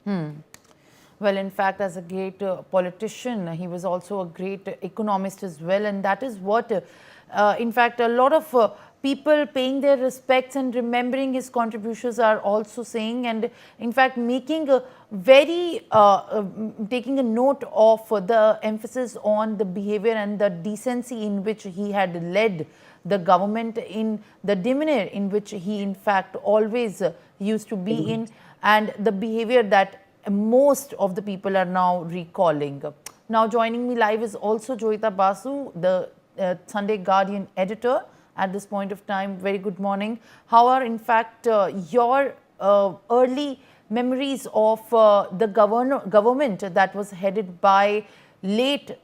Well, in fact, as a great politician, he was also a great economist as well. And that is what, in fact, a lot of people paying their respects and remembering his contributions are also saying. And in fact, making a taking a note of the emphasis on the behavior and the decency in which he had led the government, in the demeanor in which he, in fact, always used to be in, and the behavior that most of the people are now recalling. Now joining me live is also Joyeeta Basu, the Sunday Guardian editor at this point of time. Very good morning. How are in fact your early memories of the government that was headed by late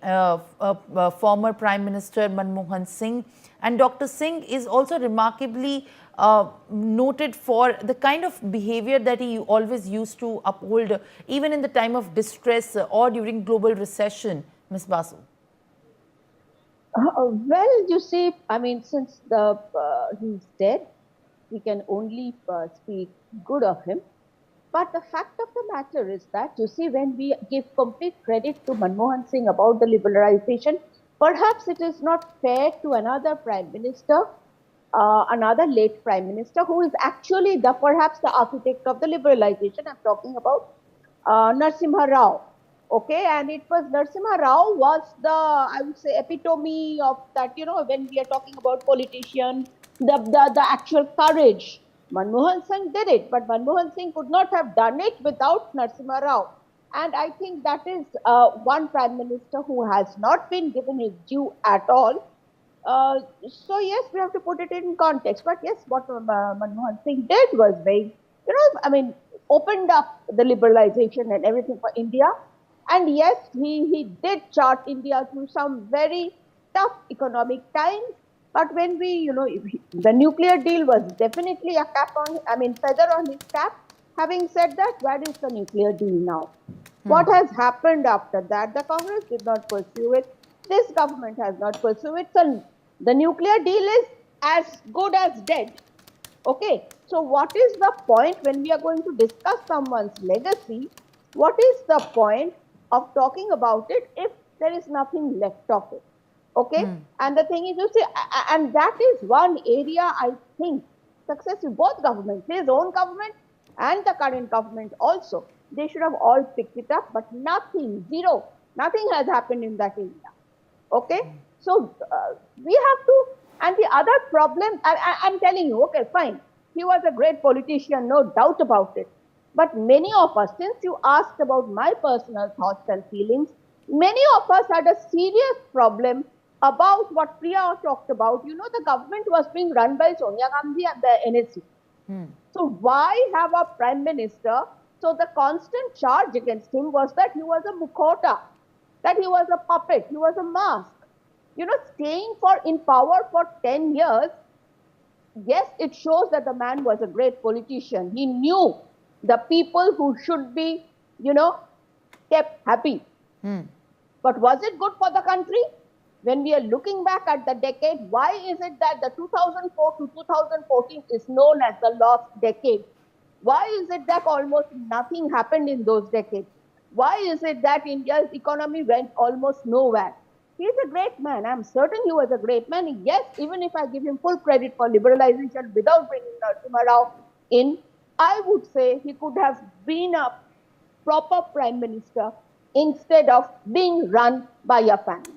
former Prime Minister Manmohan Singh? And Dr. Singh is also remarkably noted for the kind of behavior that he always used to uphold, even in the time of distress or during global recession. Ms. Basu. Well, you see, I mean, since he's dead, we can only speak good of him. But the fact of the matter is that, you see, when we give complete credit to Manmohan Singh about the liberalization, perhaps it is not fair to another Prime Minister, another late Prime Minister, who is actually perhaps the architect of the liberalization. I'm talking about Narasimha Rao. Okay, and it was Narasimha Rao was the, I would say, epitome of that, when we are talking about politician, the actual courage. Manmohan Singh did it, but Manmohan Singh could not have done it without Narasimha Rao. And I think that is one Prime Minister who has not been given his due at all. So yes, we have to put it in context. But yes, what Manmohan Singh did was very, opened up the liberalization and everything for India. And yes, he did chart India through some very tough economic times. But when the nuclear deal was definitely a feather on his cap. Having said that, where is the nuclear deal now? What has happened after that? The Congress did not pursue it. This government has not pursued it. So the nuclear deal is as good as dead. Okay. So what is the point when we are going to discuss someone's legacy? What is the point of talking about it if there is nothing left of it? Okay. And the thing is, you see, and that is one area I think successive both governments, his own government and the current government also, they should have all picked it up, but nothing, zero, nothing has happened in that area. Okay. So we have to, and the other problem, I'm telling you, okay, fine. He was a great politician, no doubt about it. But many of us, since you asked about my personal thoughts and feelings, many of us had a serious problem about what Priya talked about. The government was being run by Sonia Gandhi and the NSU. So why have a Prime Minister? So the constant charge against him was that he was a mukhota, that he was a puppet, he was a mask. Staying in power for 10 years, yes, it shows that the man was a great politician. He knew the people who should be, kept happy. But was it good for the country? When we are looking back at the decade, why is it that the 2004 to 2014 is known as the lost decade? Why is it that almost nothing happened in those decades? Why is it that India's economy went almost nowhere? He's a great man. I'm certain he was a great man. Yes, even if I give him full credit for liberalization without bringing Narasimha Rao in, I would say he could have been a proper Prime Minister instead of being run by a family.